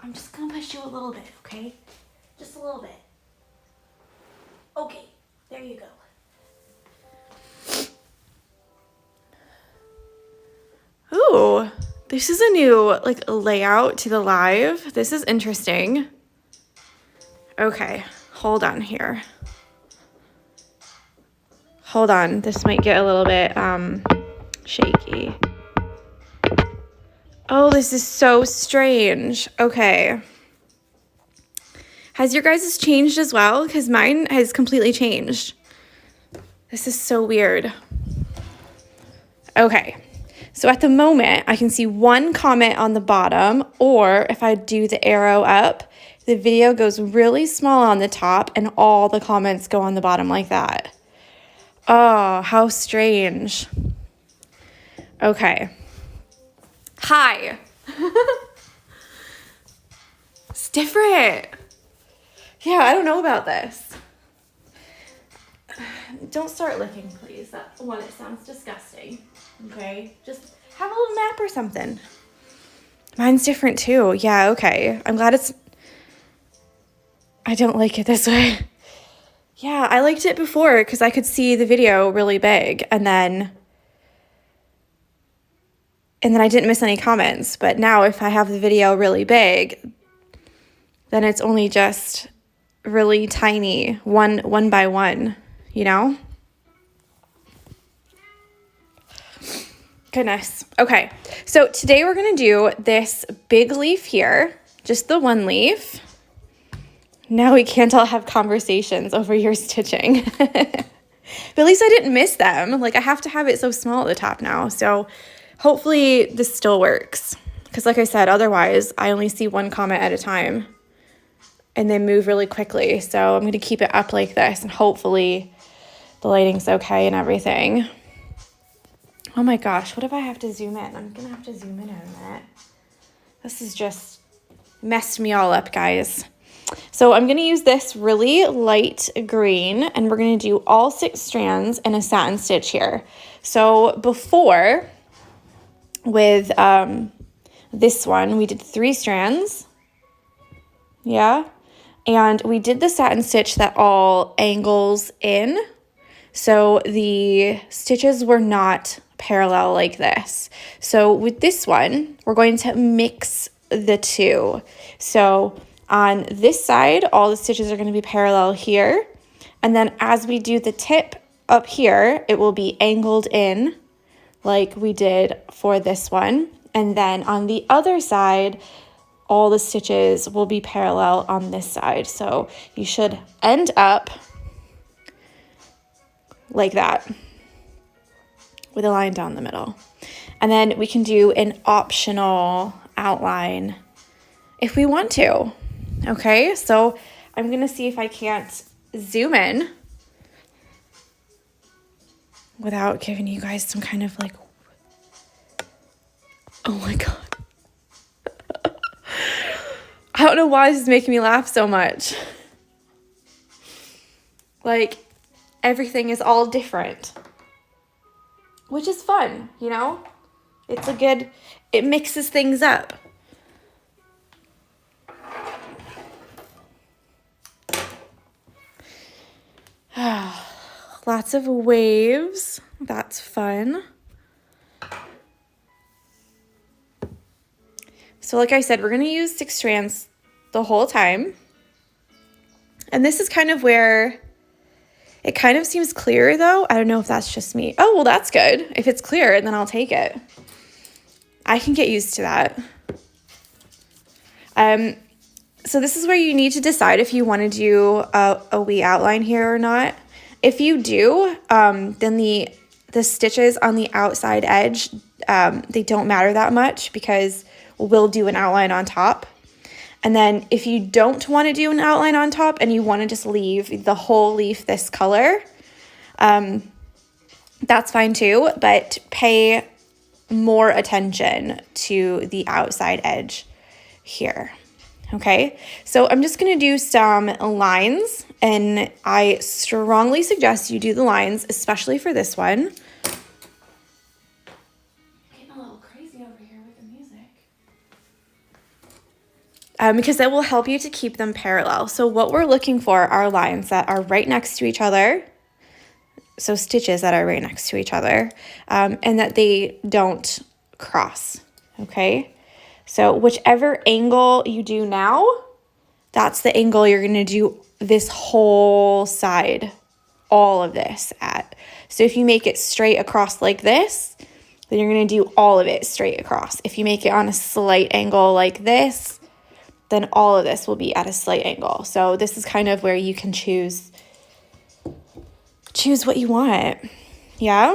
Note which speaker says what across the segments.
Speaker 1: I'm just gonna push you a little bit, okay? Just a little bit. Okay, there you go. Ooh, this is a new like layout to the live. This is interesting. Okay, hold on here. Hold on, this might get a little bit shaky. Oh, this is so strange. Okay. Has your guys' changed as well? Because mine has completely changed. This is so weird. Okay. So at the moment, I can see one comment on the bottom, or if I do the arrow up, the video goes really small on the top and all the comments go on the bottom like that. Oh, how strange. Okay. Hi. It's different. Yeah, I don't know about this. Don't start licking, please. That's one, it sounds disgusting. Okay? Just have a little nap or something. Mine's different too. Yeah, okay. I'm glad it's... I don't like it this way. Yeah, I liked it before because I could see the video really big and then I didn't miss any comments. But now if I have the video really big, then it's only just really tiny, one by one, you know? Goodness. Okay, so today we're gonna do this big leaf here, just the one leaf. Now we can't all have conversations over your stitching. But at least I didn't miss them. Like I have to have it so small at the top now. So hopefully this still works. Because like I said, otherwise I only see one comment at a time and they move really quickly. So I'm going to keep it up like this and hopefully the lighting's okay and everything. Oh my gosh, what if I have to zoom in? I'm going to have to zoom in a minute. This is just messed me all up, guys. So I'm going to use this really light green and we're going to do all 6 strands in a satin stitch here. So before with this one, we did 3 strands. Yeah. And we did the satin stitch that all angles in. So the stitches were not parallel like this. So with this one, we're going to mix the two. So on this side, all the stitches are going to be parallel here. And then as we do the tip up here, it will be angled in like we did for this one. And then on the other side, all the stitches will be parallel on this side. So you should end up like that with a line down the middle. And then we can do an optional outline if we want to. Okay, so I'm going to see if I can't zoom in without giving you guys some kind of like, oh my God. I don't know why this is making me laugh so much. Like, everything is all different, which is fun, you know? It's a good, it mixes things up. Lots of waves. That's fun. So like I said, we're going to use 6 strands the whole time. And this is kind of where it kind of seems clear though. I don't know if that's just me. Oh, well, that's good. If it's clear, then I'll take it. I can get used to that. So this is where you need to decide if you want to do a wee outline here or not. If you do, then the stitches on the outside edge, they don't matter that much because we'll do an outline on top. And then if you don't want to do an outline on top and you want to just leave the whole leaf this color, that's fine too, but pay more attention to the outside edge here. Okay, so I'm just going to do some lines, and I strongly suggest you do the lines, especially for this one. Getting a little crazy over here with the music. because that will help you to keep them parallel. So what we're looking for are lines that are right next to each other, so stitches that are right next to each other, and that they don't cross, okay? So whichever angle you do now, that's the angle you're gonna do this whole side, all of this at. So if you make it straight across like this, then you're gonna do all of it straight across. If you make it on a slight angle like this, then all of this will be at a slight angle. So this is kind of where you can choose what you want, yeah?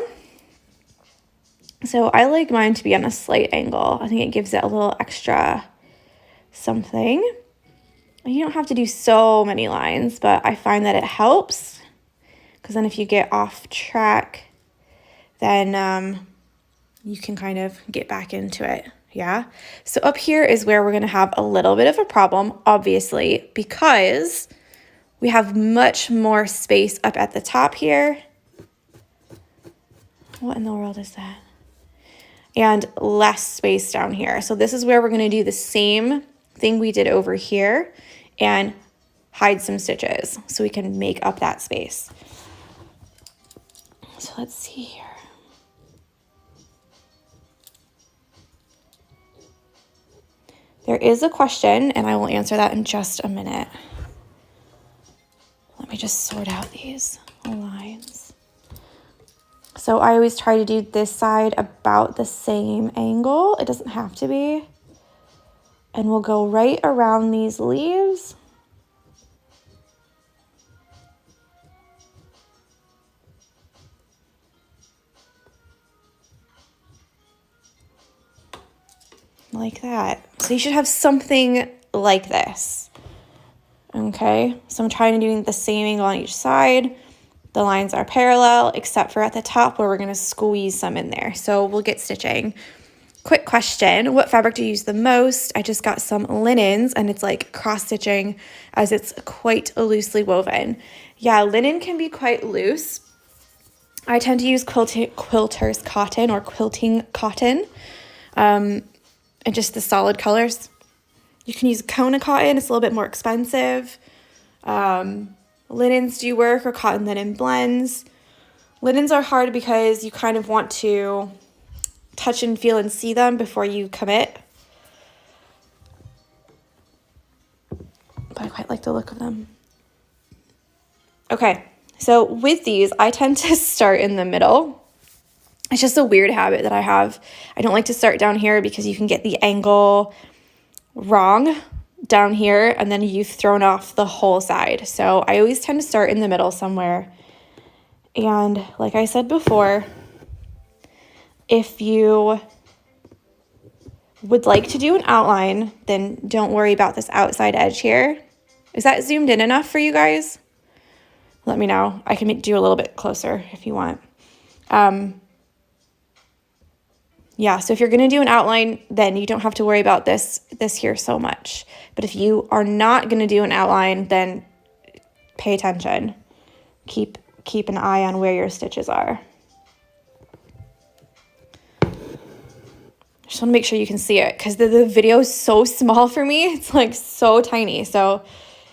Speaker 1: So I like mine to be on a slight angle. I think it gives it a little extra something. You don't have to do so many lines, but I find that it helps, because then if you get off track, then you can kind of get back into it. Yeah. So up here is where we're going to have a little bit of a problem, obviously, because we have much more space up at the top here. What in the world is that? And less space down here. So this is where we're going to do the same thing we did over here and hide some stitches so we can make up that space. So let's see here. There is a question, and I will answer that in just a minute. Let me just sort out these lines. So I always try to do this side about the same angle. It doesn't have to be. And we'll go right around these leaves. Like that. So you should have something like this. Okay, so I'm trying to do the same angle on each side. The lines are parallel, except for at the top where we're gonna squeeze some in there. So we'll get stitching. Quick question, what fabric do you use the most? I just got some linens, and it's like cross stitching as it's quite loosely woven. Yeah, linen can be quite loose. I tend to use quilter's cotton or quilting cotton. And just the solid colors. You can use Kona cotton, it's a little bit more expensive. Linens do work, or cotton linen blends. Linens are hard because you kind of want to touch and feel and see them before you commit. But I quite like the look of them. Okay, so with these, I tend to start in the middle. It's just a weird habit that I have. I don't like to start down here because you can get the angle wrong down here, and then you've thrown off the whole side. So I always tend to start in the middle somewhere. And like I said before, if you would like to do an outline, then don't worry about this outside edge here. Is that zoomed in enough for you guys? Let me know. I can do a little bit closer if you want. Yeah, so if you're going to do an outline, then you don't have to worry about this here so much. But if you are not going to do an outline, then pay attention. Keep an eye on where your stitches are. Just want to make sure you can see it, because the video is so small for me. It's like so tiny. So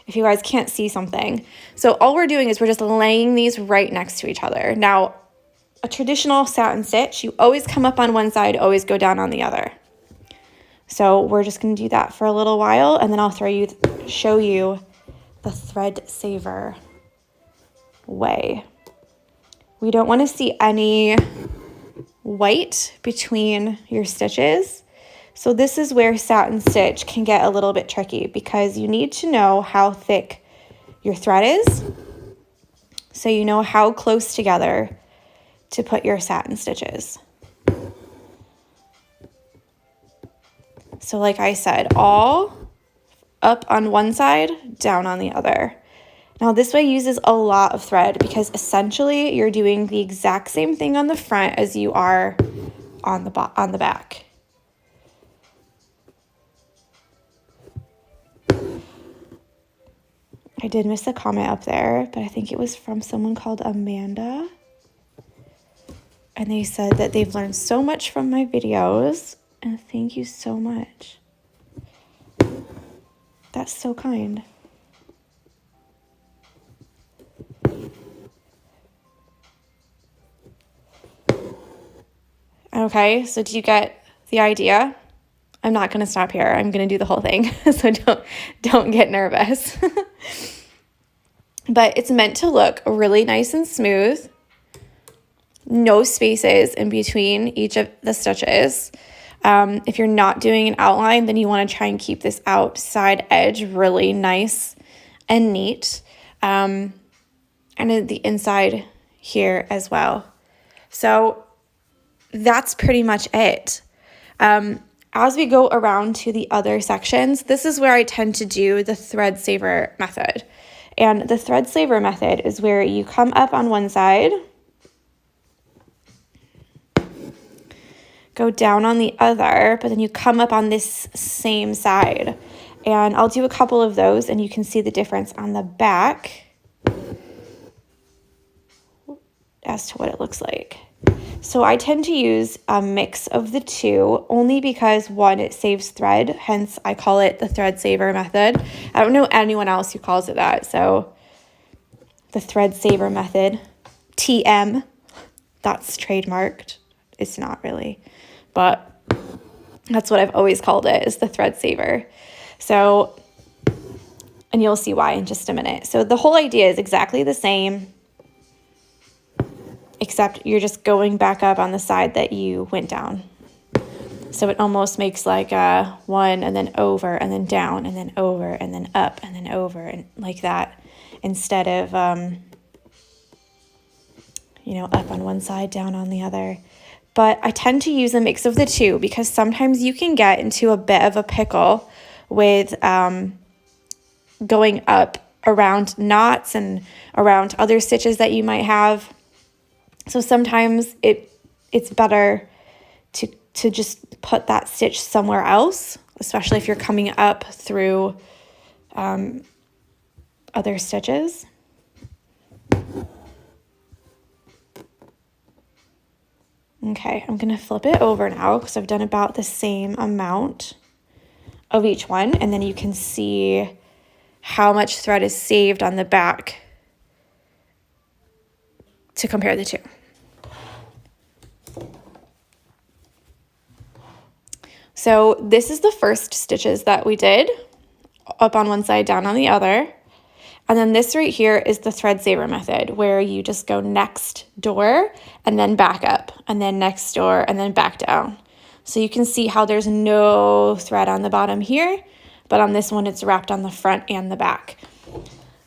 Speaker 1: if you guys can't see something. So all we're doing is we're just laying these right next to each other. Now, a traditional satin stitch, you always come up on one side, always go down on the other. So we're just going to do that for a little while, and then I'll show you the thread saver way. We don't want to see any white between your stitches. So this is where satin stitch can get a little bit tricky, because you need to know how thick your thread is, so you know how close together to put your satin stitches. So like I said, all up on one side, down on the other. Now this way uses a lot of thread, because essentially you're doing the exact same thing on the front as you are on the back. I did miss a comment up there, but I think it was from someone called Amanda. And they said that they've learned so much from my videos, and thank you so much. That's so kind. Okay, so do you get the idea? I'm not going to stop here. I'm going to do the whole thing. So don't get nervous. But it's meant to look really nice and smooth. No spaces in between each of the stitches. If you're not doing an outline, then you want to try and keep this outside edge really nice and neat. And the inside here as well. So that's pretty much it. As we go around to the other sections, this is where I tend to do the thread saver method. And the thread saver method is where you come up on one side, go down on the other, but then you come up on this same side. And I'll do a couple of those and you can see the difference on the back as to what it looks like. So I tend to use a mix of the two only because, one, it saves thread, hence I call it the thread saver method. I don't know anyone else who calls it that, so the thread saver method, TM, that's trademarked. It's not really, but that's what I've always called it, is the thread saver. So, and you'll see why in just a minute. So the whole idea is exactly the same, except you're just going back up on the side that you went down. So it almost makes like a one and then over and then down and then over and then up and then over and like that, instead of, up on one side, down on the other. But I tend to use a mix of the two because sometimes you can get into a bit of a pickle with going up around knots and around other stitches that you might have. So sometimes it's better to just put that stitch somewhere else, especially if you're coming up through other stitches. Okay, I'm going to flip it over now because I've done about the same amount of each one, and then you can see how much thread is saved on the back to compare the two. So this is the first stitches that we did, up on one side, down on the other. And then this right here is the thread saver method, where you just go next door and then back up, and then next door and then back down. So you can see how there's no thread on the bottom here, but on this one it's wrapped on the front and the back.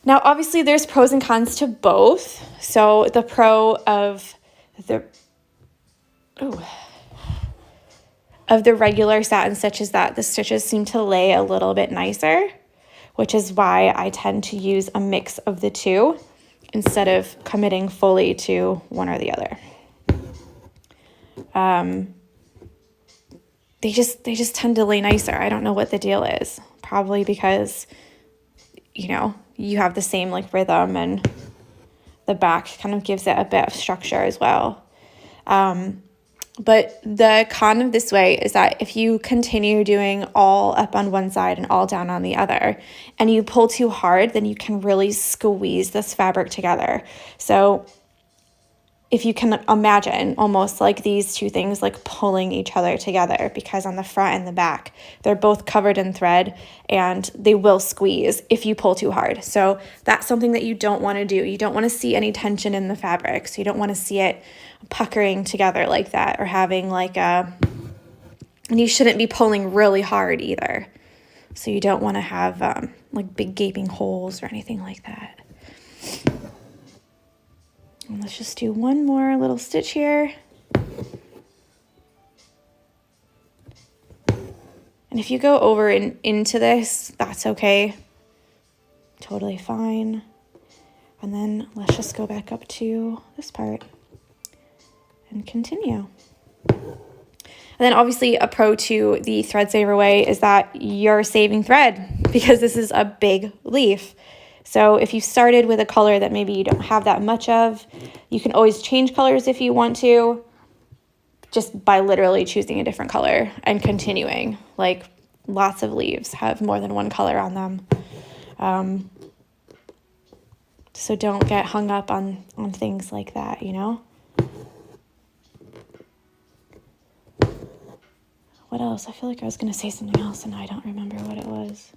Speaker 1: Now obviously there's pros and cons to both. So the pro of the regular satin stitch is that the stitches seem to lay a little bit nicer, which is why I tend to use a mix of the two instead of committing fully to one or the other. They just tend to lay nicer. I don't know what the deal is. Probably because, you have the same like rhythm, and the back kind of gives it a bit of structure as well. But the con of this way is that if you continue doing all up on one side and all down on the other, and you pull too hard, then you can really squeeze this fabric together. So if you can imagine almost like these two things like pulling each other together, because on the front and the back, they're both covered in thread and they will squeeze if you pull too hard. So that's something that you don't want to do. You don't want to see any tension in the fabric. So you don't want to see it puckering together like that, or having like and you shouldn't be pulling really hard either. So you don't want to have like big gaping holes or anything like that. And let's just do one more little stitch here. And if you go over and into this, that's okay. Totally fine. And then let's just go back up to this part and continue. And then obviously a pro to the thread saver way is that you're saving thread, because this is a big leaf. So if you started with a color that maybe you don't have that much of, you can always change colors if you want to, just by literally choosing a different color and continuing. Like lots of leaves have more than one color on them. So don't get hung up on things like that, you know? What else? I feel like I was going to say something else and I don't remember what it was.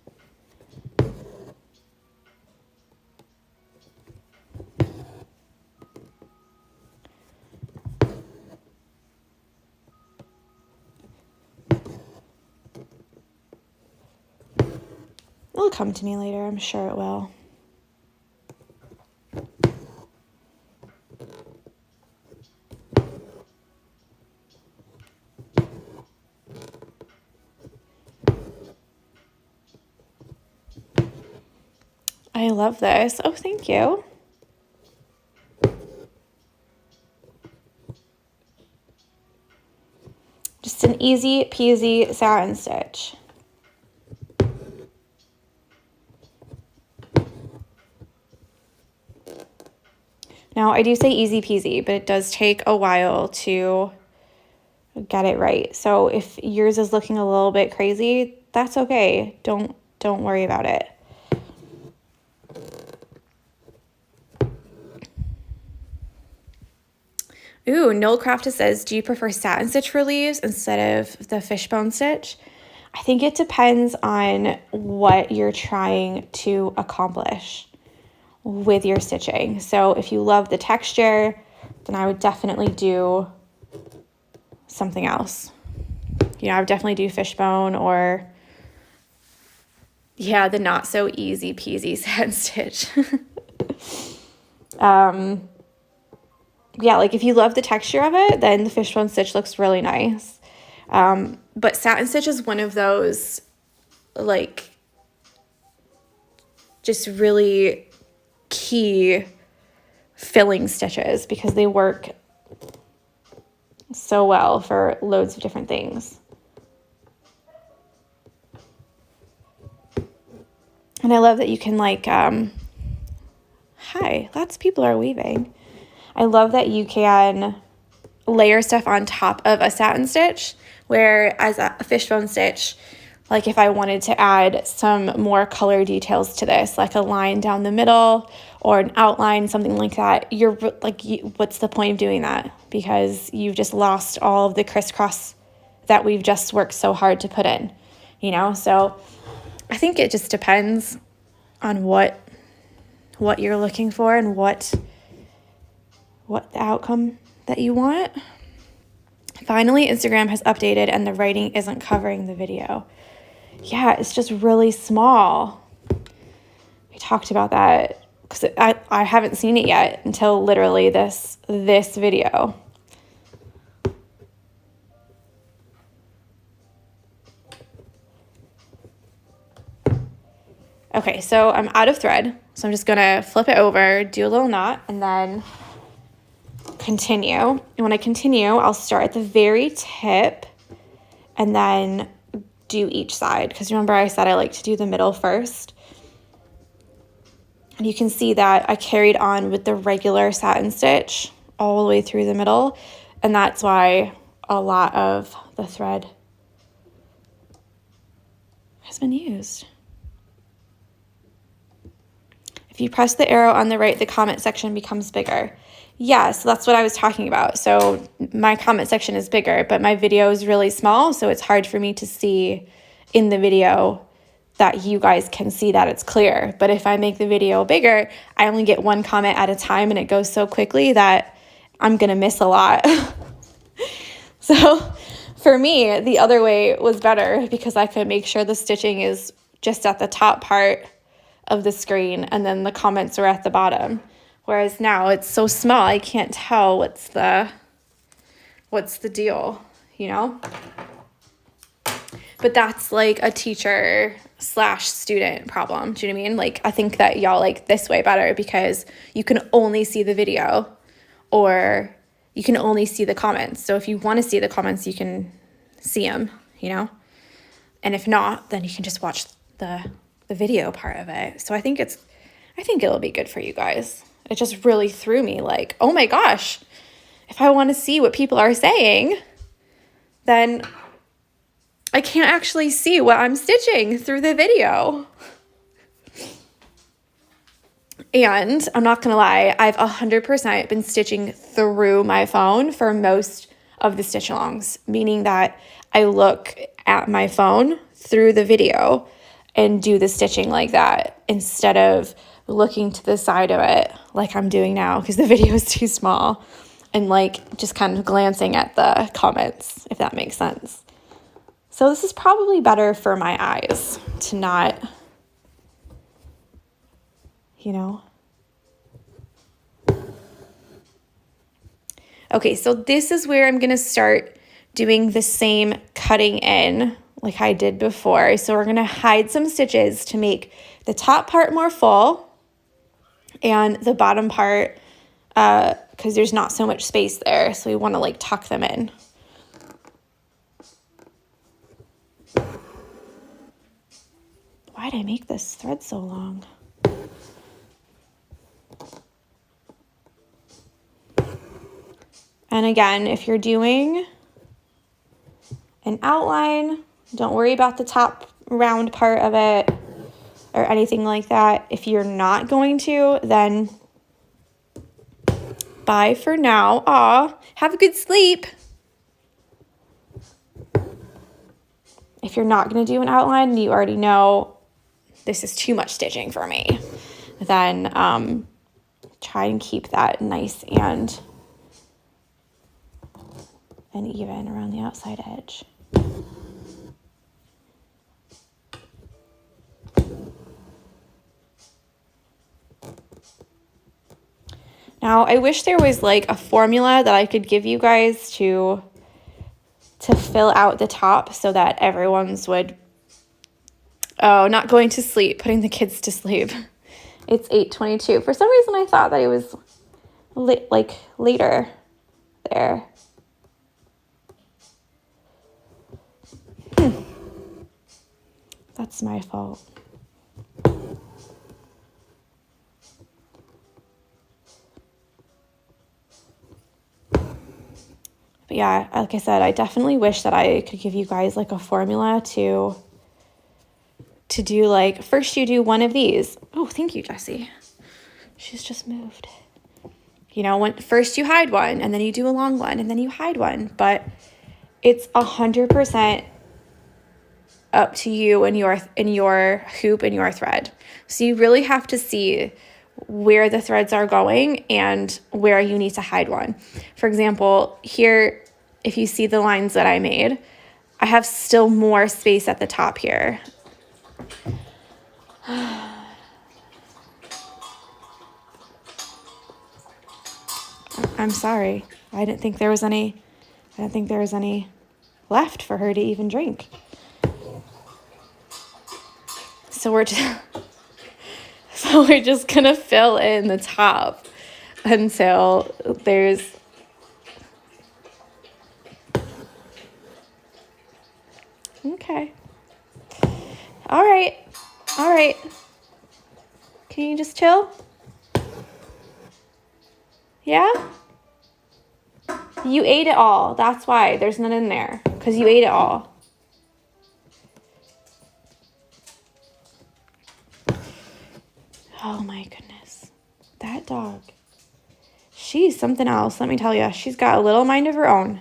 Speaker 1: It'll come to me later, I'm sure it will. I love this. Oh, thank you. Just an easy peasy satin stitch. Now, I do say easy peasy, but it does take a while to get it right. So if yours is looking a little bit crazy, that's okay. Don't worry about it. Ooh, Noel Crafter says, do you prefer satin stitch for leaves instead of the fishbone stitch? I think it depends on what you're trying to accomplish with your stitching. So if you love the texture, then I would definitely do something else. You know, I would definitely do fishbone or, yeah, the not so easy peasy satin stitch. Yeah, like if you love the texture of it, then the fishbone stitch looks really nice. But satin stitch is one of those, like, just really key filling stitches because they work so well for loads of different things. And I love that you can, like, hi, lots of people are weaving. I love that you can layer stuff on top of a satin stitch, whereas a fishbone stitch, like if I wanted to add some more color details to this, like a line down the middle or an outline, something like that, you're like, what's the point of doing that? Because you've just lost all of the crisscross that we've just worked so hard to put in, you know? So I think it just depends on what you're looking for and what the outcome that you want. Finally, Instagram has updated and the writing isn't covering the video. Yeah, it's just really small. We talked about that because I haven't seen it yet until literally this video. Okay, so I'm out of thread. So I'm just gonna flip it over, do a little knot, and then continue. And when I continue, I'll start at the very tip and then do each side. Because remember I said I like to do the middle first. And you can see that I carried on with the regular satin stitch all the way through the middle. And that's why a lot of the thread has been used. If you press the arrow on the right, the comment section becomes bigger. Yeah, so that's what I was talking about. So my comment section is bigger, but my video is really small, so it's hard for me to see in the video that you guys can see that it's clear. But if I make the video bigger, I only get one comment at a time, and it goes so quickly that I'm going to miss a lot. So for me, the other way was better because I could make sure the stitching is just at the top part of the screen and then the comments are at the bottom. Whereas now it's so small, I can't tell what's the deal, you know? But that's like a teacher/student problem. Do you know what I mean? Like, I think that y'all like this way better because you can only see the video or you can only see the comments. So if you want to see the comments, you can see them, you know? And if not, then you can just watch the video part of it. So I think it'll be good for you guys. It just really threw me like, oh my gosh, if I want to see what people are saying, then I can't actually see what I'm stitching through the video. And I'm not gonna lie, I've 100% been stitching through my phone for most of the stitch-alongs, meaning that I look at my phone through the video and do the stitching like that instead of looking to the side of it like I'm doing now because the video is too small, and like just kind of glancing at the comments, if that makes sense. So this is probably better for my eyes to not, you know. Okay, so this is where I'm gonna start doing the same cutting in like I did before. So we're gonna hide some stitches to make the top part more full and the bottom part, because there's not so much space there, so we wanna like tuck them in. Why did I make this thread so long? And again, if you're doing an outline, don't worry about the top round part of it or anything like that. If you're not going to, then bye for now. Aw, have a good sleep. If you're not going to do an outline, you already know this is too much stitching for me, then try and keep that nice and even around the outside edge. Now, I wish there was like a formula that I could give you guys to fill out the top so that everyone's would, oh, not going to sleep, putting the kids to sleep. It's 8:22. For some reason, I thought that it was later there. That's my fault. But yeah, like I said, I definitely wish that I could give you guys like a formula to do, like, first you do one of these. Oh, thank you, Jessie. She's just moved. You know, first you hide one, and then you do a long one, and then you hide one. But it's 100% up to you and your hoop and your thread. So you really have to see where the threads are going and where you need to hide one. For example, here, if you see the lines that I made, I have still more space at the top here. I'm sorry. I didn't think there was any left for her to even drink. So we're just gonna fill in the top until there's okay. All right. Can you just chill? Yeah? You ate it all. That's why there's none in there, because you ate it all. Oh my goodness. That dog. She's something else, let me tell you. She's got a little mind of her own.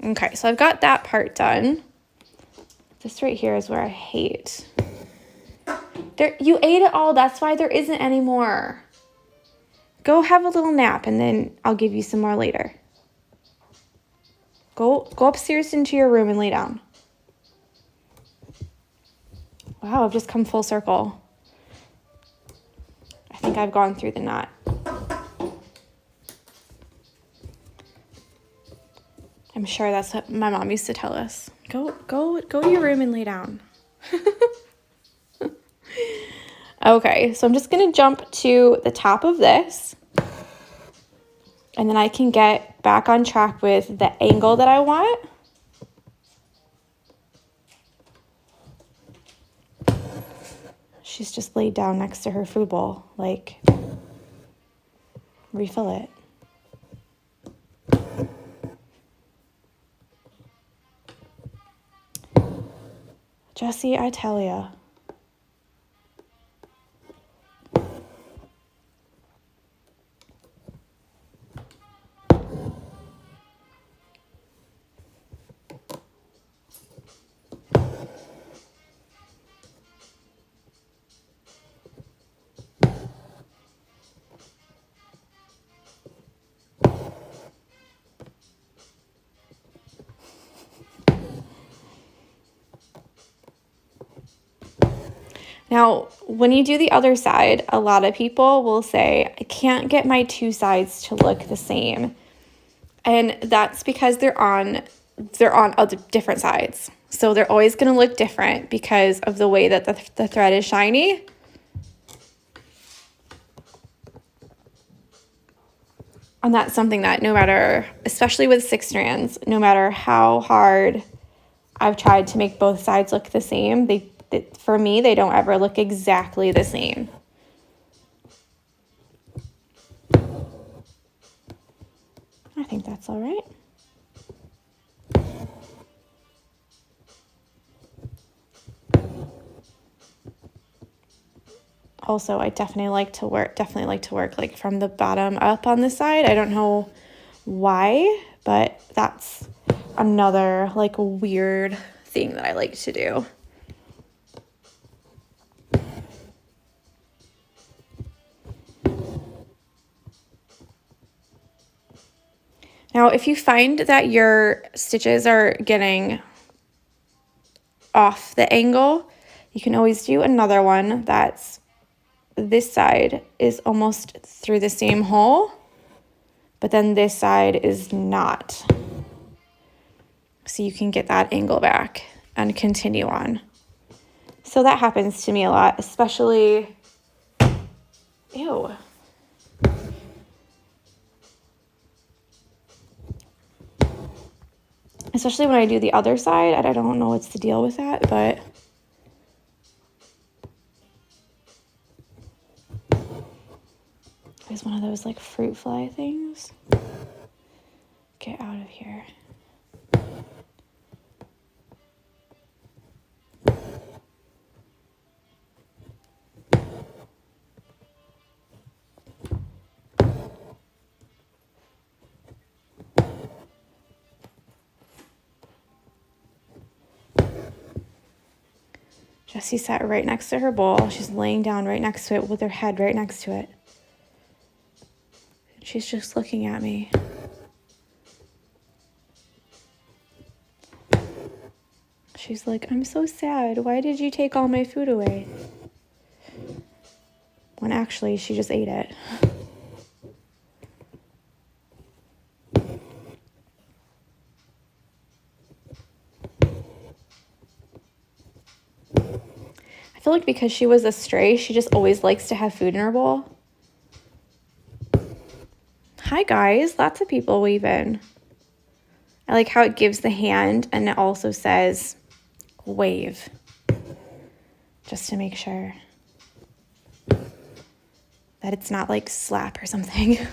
Speaker 1: Okay, so I've got that part done. This right here is where I hate. You ate it all. That's why there isn't any more. Go have a little nap, and then I'll give you some more later. Go upstairs into your room and lay down. Wow, I've just come full circle. I think I've gone through the knot. I'm sure that's what my mom used to tell us. Go to your room and lay down. Okay, so I'm just gonna jump to the top of this, and then I can get back on track with the angle that I want. She's just laid down next to her food bowl, like, refill it. Jessie, I tell ya. Now, when you do the other side, a lot of people will say, I can't get my two sides to look the same. And that's because they're on other different sides. So they're always going to look different because of the way that the thread is shiny. And that's something that no matter, especially with 6 strands, no matter how hard I've tried to make both sides look the same, for me, they don't ever look exactly the same. I think that's all right. Also, I definitely like to work like from the bottom up on this side. I don't know why, but that's another like weird thing that I like to do. Now, if you find that your stitches are getting off the angle, you can always do another one that's this side is almost through the same hole, but then this side is not. So you can get that angle back and continue on. So that happens to me a lot, especially, ew. Especially when I do the other side. I don't know what's the deal with that, but it's one of those like fruit fly things. Get out of here. Jessie sat right next to her bowl. She's laying down right next to it with her head right next to it. She's just looking at me. She's like, I'm so sad. Why did you take all my food away? When actually she just ate it. I feel like because she was a stray, she just always likes to have food in her bowl. Hi guys, lots of people wave in. I like how it gives the hand and it also says wave. Just to make sure that it's not like slap or something.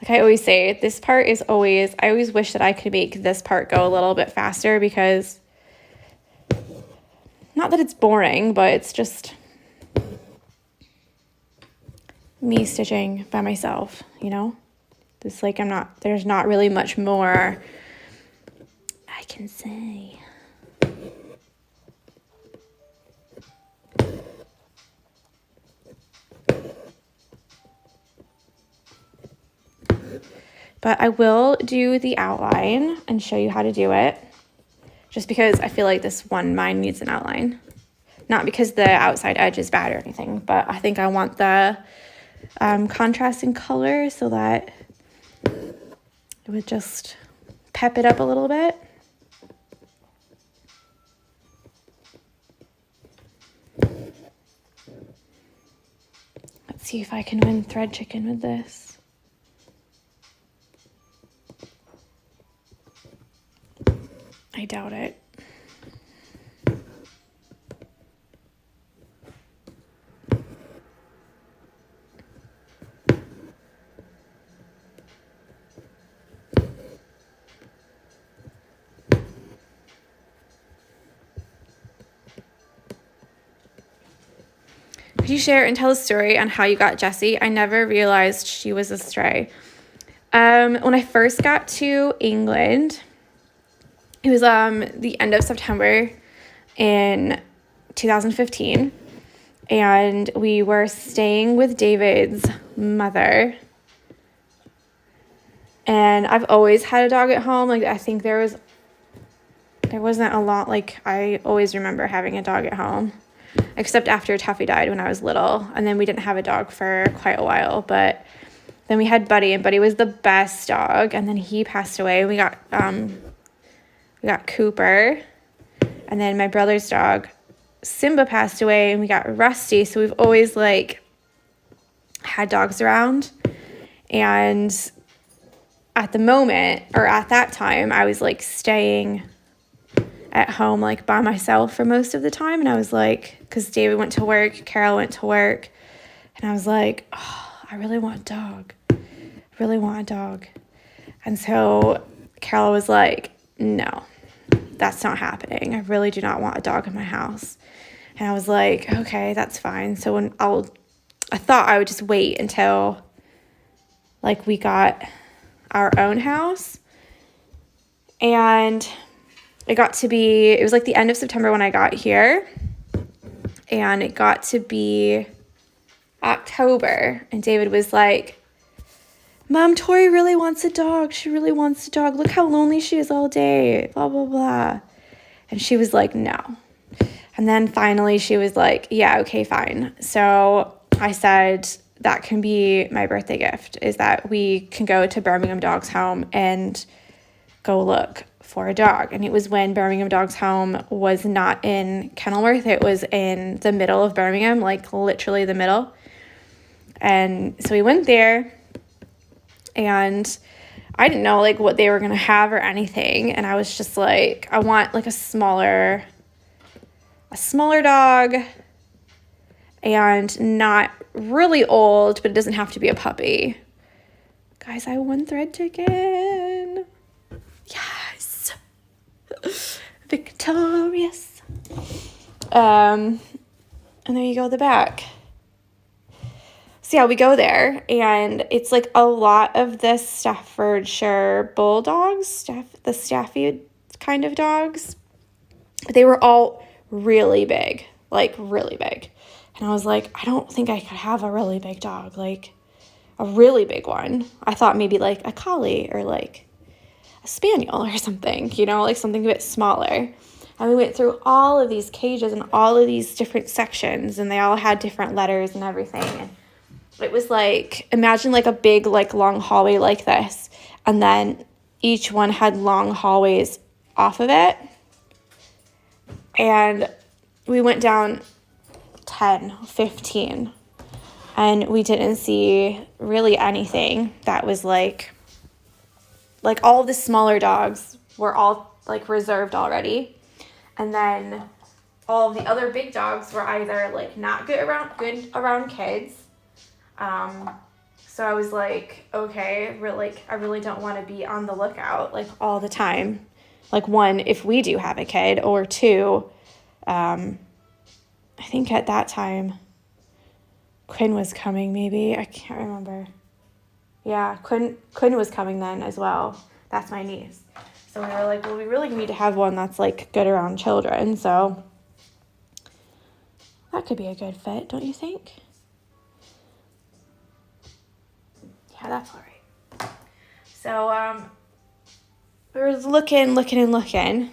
Speaker 1: Like I always say, this part is always, I always wish that I could make this part go a little bit faster because, not that it's boring, but it's just me stitching by myself, you know? It's like there's not really much more I can say. But I will do the outline and show you how to do it. Just because I feel like this one, mine needs an outline. Not because the outside edge is bad or anything, but I think I want the contrast in color so that it would just pep it up a little bit. Let's see if I can win thread chicken with this. I doubt it. Could you share and tell a story on how you got Jessie? I never realized she was a stray. When I first got to England, it was the end of September in 2015, and we were staying with David's mother. And I've always had a dog at home. Like, I think there wasn't a lot, like, I always remember having a dog at home, except after Tuffy died when I was little, and then we didn't have a dog for quite a while. But then we had Buddy, and Buddy was the best dog, and then he passed away. We got Cooper, and then my brother's dog Simba passed away, and we got Rusty. So we've always like had dogs around. And at the moment, or at that time, I was like staying at home like by myself for most of the time. And I was like, because David went to work, Carol went to work, and I was like, oh, I really want a dog. I really want a dog. And so Carol was like, no, that's not happening. I really do not want a dog in my house. And I was like, okay, that's fine. So I thought I would just wait until like we got our own house. And it was like the end of September when I got here, and it got to be October, and David was like, Mom, Tori really wants a dog. She really wants a dog. Look how lonely she is all day, blah, blah, blah. And she was like, no. And then finally she was like, yeah, okay, fine. So I said, that can be my birthday gift, is that we can go to Birmingham Dogs Home and go look for a dog. And it was when Birmingham Dogs Home was not in Kenilworth. It was in the middle of Birmingham, like literally the middle. And so we went there, and I didn't know like what they were going to have or anything. And I was just like, I want like a smaller dog, and not really old, but it doesn't have to be a puppy. Guys, I won thread chicken. Yes. Victorious. And there you go, the back. So yeah, we go there, and it's like a lot of the Staffordshire bulldogs, the Staffy kind of dogs. But they were all really big, like really big. And I was like, I don't think I could have a really big dog, like a really big one. I thought maybe like a collie or like a spaniel or something, like something a bit smaller. And we went through all of these cages and all of these different sections, and they all had different letters and everything. And it was like, imagine like a big, like long hallway like this. And then each one had long hallways off of it. And we went down 10, 15, and we didn't see really anything that was like all of the smaller dogs were all like reserved already. And then all of the other big dogs were either like not good around kids. So I was like, okay, I really don't want to be on the lookout like all the time. Like, one, if we do have a kid, or two, I think at that time Quinn was coming, maybe. I can't remember. Yeah, Quinn was coming then as well. That's my niece. So we were like, well, we really need to have one that's like good around children. So that could be a good fit, don't you think? Yeah, that's all right. So we were looking.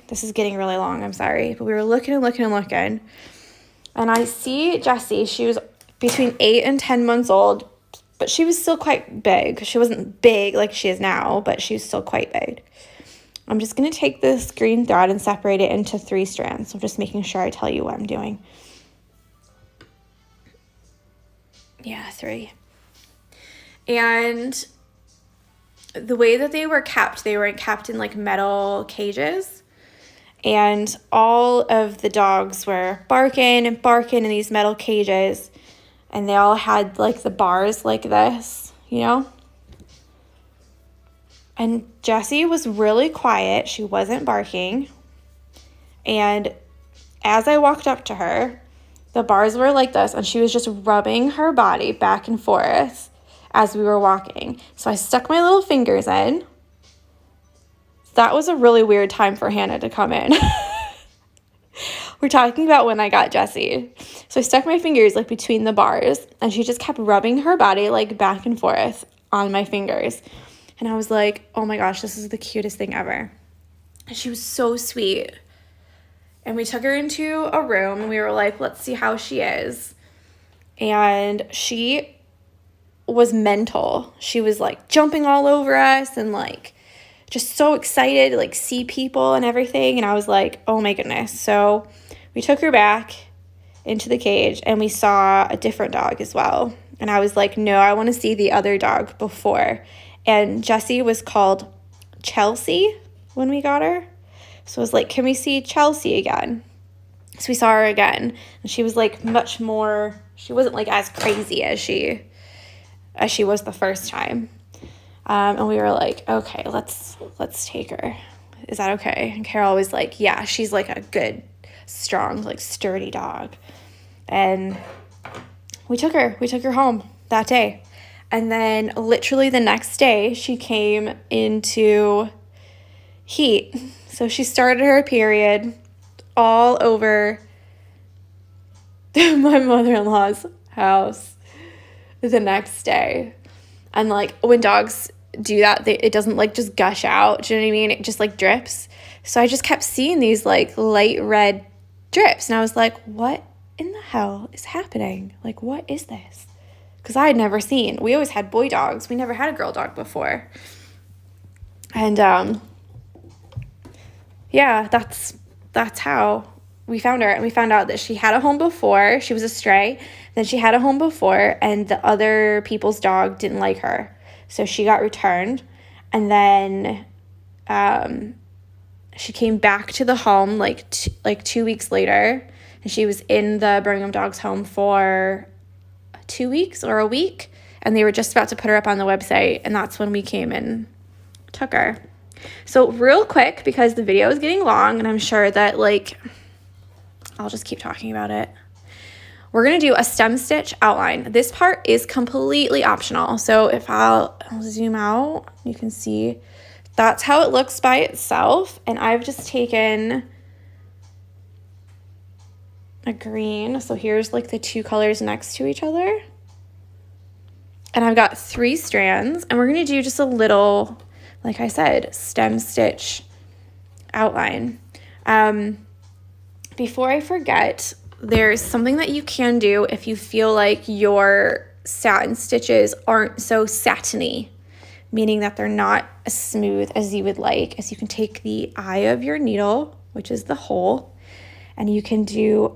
Speaker 1: This is getting really long, I'm sorry. But we were looking. And I see Jessie. She was between 8 and 10 months old, but she was still quite big. She wasn't big like she is now, but she was still quite big. I'm just going to take this green thread and separate it into 3 strands. So I'm just making sure I tell you what I'm doing. Yeah, 3. And the way that they were kept in like metal cages. And all of the dogs were barking and barking in these metal cages. And they all had like the bars like this, you know? And Jessie was really quiet. She wasn't barking. And as I walked up to her, the bars were like this, and she was just rubbing her body back and forth as we were walking. So I stuck my little fingers in. That was a really weird time for Hannah to come in. We're talking about when I got Jessie. So I stuck my fingers like between the bars, and she just kept rubbing her body like back and forth on my fingers. And I was like, oh my gosh, this is the cutest thing ever. And she was so sweet. And we took her into a room, and we were like, let's see how she is. And she was mental. She was like jumping all over us and like just so excited to like see people and everything. And I was like, oh my goodness. So we took her back into the cage, and we saw a different dog as well. And I was like, no, I want to see the other dog before. And Jessie was called Chelsea when we got her. So I was like, can we see Chelsea again? So we saw her again, and she was like much more, she wasn't like as crazy as she was the first time. And we were like, okay, let's take her. Is that okay? And Carol was like, yeah, she's like a good, strong, like sturdy dog. And we took her home that day. And then literally the next day, she came into heat. So she started her period all over my mother-in-law's house the next day. And like when dogs do that, it doesn't like just gush out. Do you know what I mean? It just like drips. So I just kept seeing these like light red drips. And I was like, what in the hell is happening? Like, what is this? Because I had never seen. We always had boy dogs. We never had a girl dog before. And yeah, that's how we found her. And we found out that she had a home before. She was a stray. Then she had a home before, and the other people's dog didn't like her. So she got returned. And then she came back to the home like 2 weeks later. And she was in the Birmingham Dogs home for 2 weeks or a week. And they were just about to put her up on the website. And that's when we came and took her. So real quick, because the video is getting long, and I'm sure that like I'll just keep talking about it. We're going to do a stem stitch outline. This part is completely optional. So if I'll zoom out, you can see that's how it looks by itself. And I've just taken a green. So here's like the 2 colors next to each other. And I've got 3 strands, and we're going to do just a little, like I said, stem stitch outline. Before I forget, there's something that you can do if you feel like your satin stitches aren't so satiny, meaning that they're not as smooth as you would like, is you can take the eye of your needle, which is the hole, and you can do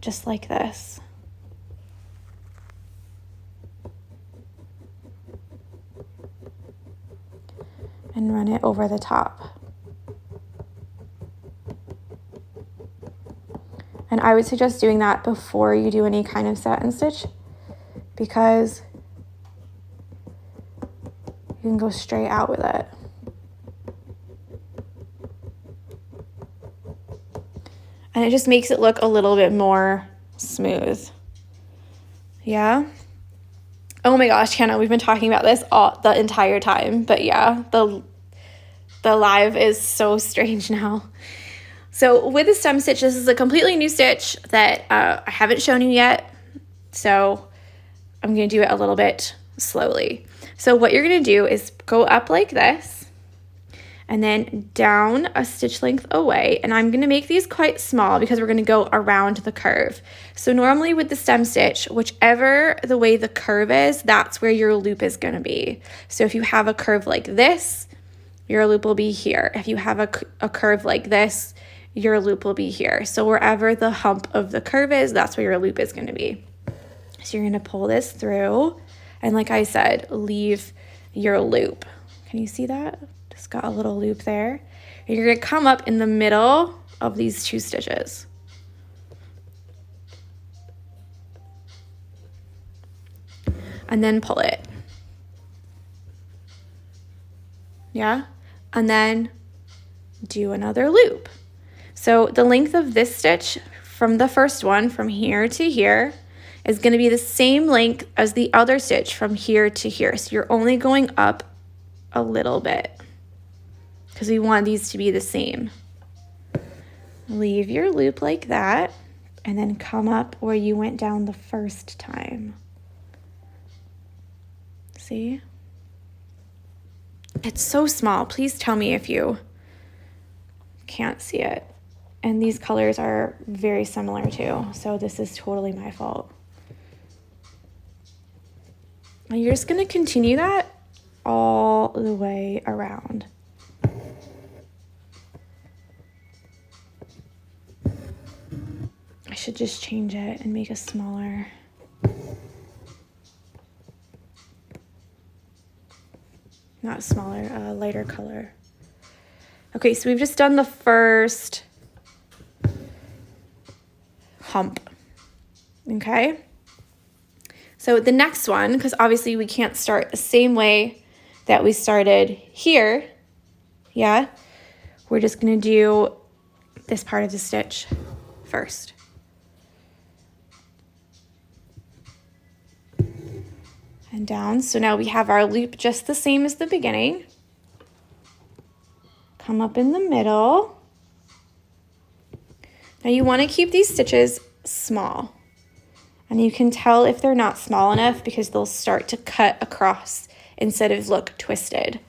Speaker 1: just like this. And run it over the top. And I would suggest doing that before you do any kind of satin stitch, because you can go straight out with it. And it just makes it look a little bit more smooth. Yeah? Oh my gosh, Hannah, we've been talking about this the entire time. But yeah, the live is so strange now. So with the stem stitch, this is a completely new stitch that I haven't shown you yet. So I'm going to do it a little bit slowly. So what you're going to do is go up like this and then down a stitch length away. And I'm going to make these quite small because we're going to go around the curve. So normally with the stem stitch, whichever the way the curve is, that's where your loop is going to be. So if you have a curve like this, your loop will be here. If you have a curve like this, your loop will be here. So wherever the hump of the curve is, that's where your loop is going to be. So you're gonna pull this through, and like I said, leave your loop. Can you see that? Just got a little loop there. And you're gonna come up in the middle of these 2 stitches. And then pull it. Yeah? And then do another loop. So the length of this stitch from the first one, from here to here, is going to be the same length as the other stitch from here to here. So you're only going up a little bit because we want these to be the same. Leave your loop like that and then come up where you went down the first time. See? It's so small. Please tell me if you can't see it. And these colors are very similar too, so this is totally my fault. And you're just gonna continue that all the way around. I should just change it and make a smaller. Not smaller, lighter color. Okay, so we've just done the first hump, okay? So the next one, because obviously we can't start the same way that we started here, yeah? We're just gonna do this part of the stitch first. And down, so now we have our loop just the same as the beginning. Come up in the middle. Now you want to keep these stitches small. And you can tell if they're not small enough because they'll start to cut across instead of look twisted.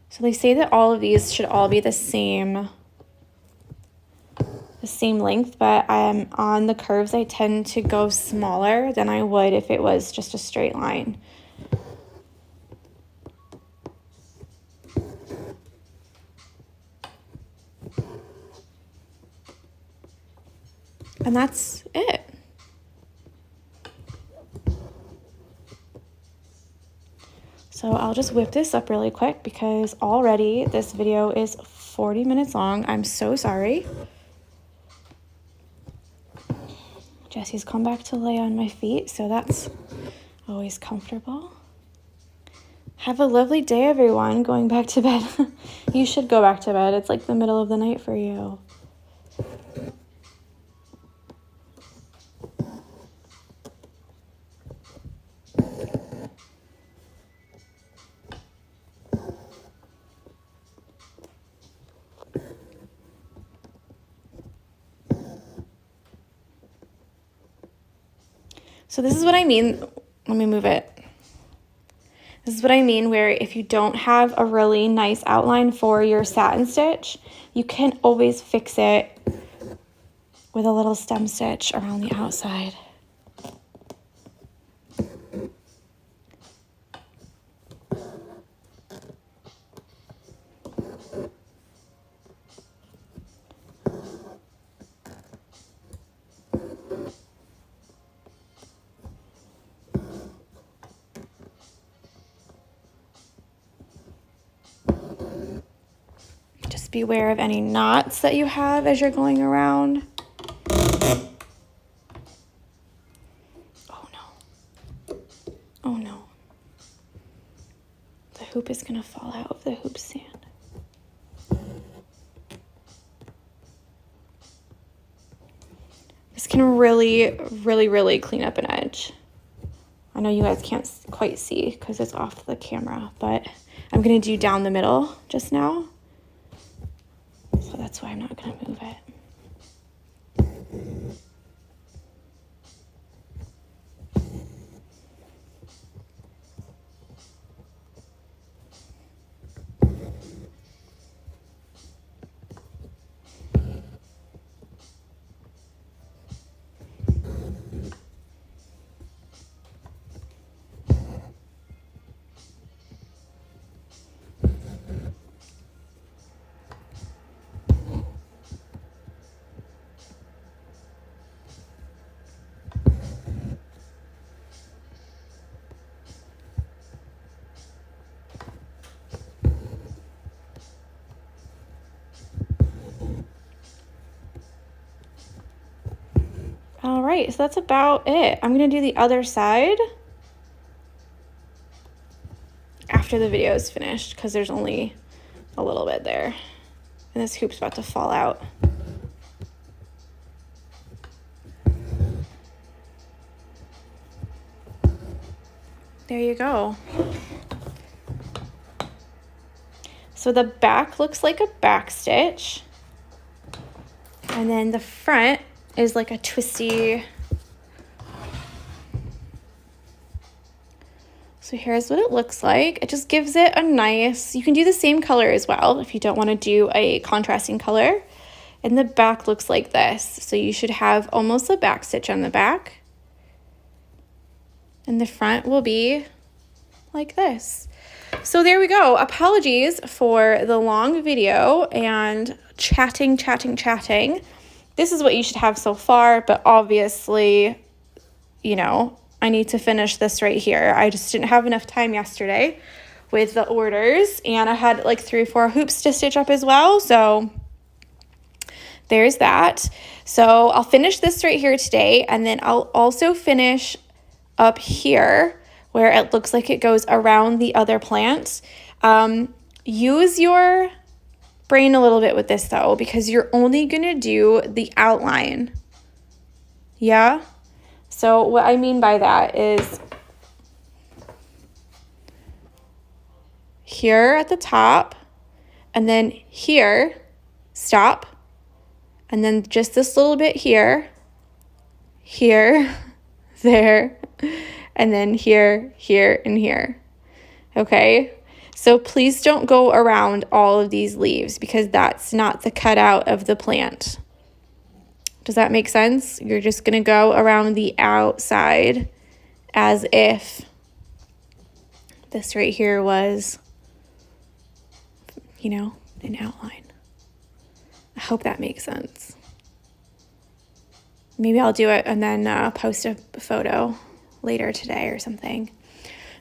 Speaker 1: So they say that all of these should all be the same length, but on the curves I tend to go smaller than I would if it was just a straight line. And that's it. So I'll just whip this up really quick because already this video is 40 minutes long. I'm so sorry. Jesse's come back to lay on my feet, so that's always comfortable. Have a lovely day, everyone, going back to bed. You should go back to bed. It's like the middle of the night for you. So this is what I mean. Let me move it. This is what I mean where if you don't have a really nice outline for your satin stitch, you can always fix it with a little stem stitch around the outside. Beware of any knots that you have as you're going around. Oh no. Oh no. The hoop is gonna fall out of the hoop stand. This can really, really, really clean up an edge. I know you guys can't quite see because it's off the camera, but I'm gonna do down the middle just now. So that's why I'm not going to move it. right, so that's about it. I'm gonna do the other side after the video is finished because there's only a little bit there. And this hoop's about to fall out. There you go. So the back looks like a back stitch. And then the front is like a twisty. So here's what it looks like. It just gives it a nice, you can do the same color as well if you don't want to do a contrasting color. And the back looks like this. So you should have almost a back stitch on the back. And the front will be like this. So there we go. Apologies for the long video and chatting. This is what you should have so far, but obviously, you know, I need to finish this right here. I just didn't have enough time yesterday with the orders, and I had like 3 or 4 hoops to stitch up as well. So there's that. So I'll finish this right here today, and then I'll also finish up here where it looks like it goes around the other plant. Use your brain a little bit with this though, because you're only gonna do the outline. Yeah? So what I mean by that is here at the top, and then here, stop, and then just this little bit here, there, and then here, and here. Okay? So please don't go around all of these leaves because that's not the cutout of the plant. Does that make sense? You're just going to go around the outside as if this right here was, you know, an outline. I hope that makes sense. Maybe I'll do it and then post a photo later today or something.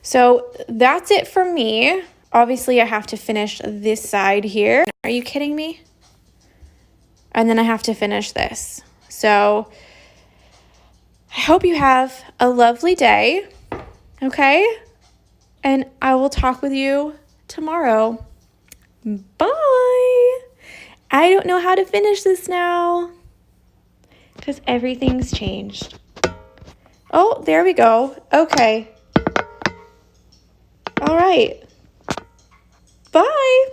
Speaker 1: So that's it for me. Obviously, I have to finish this side here. Are you kidding me? And then I have to finish this. So I hope you have a lovely day, okay? And I will talk with you tomorrow. Bye. I don't know how to finish this now because everything's changed. Oh, there we go. Okay. All right. Bye.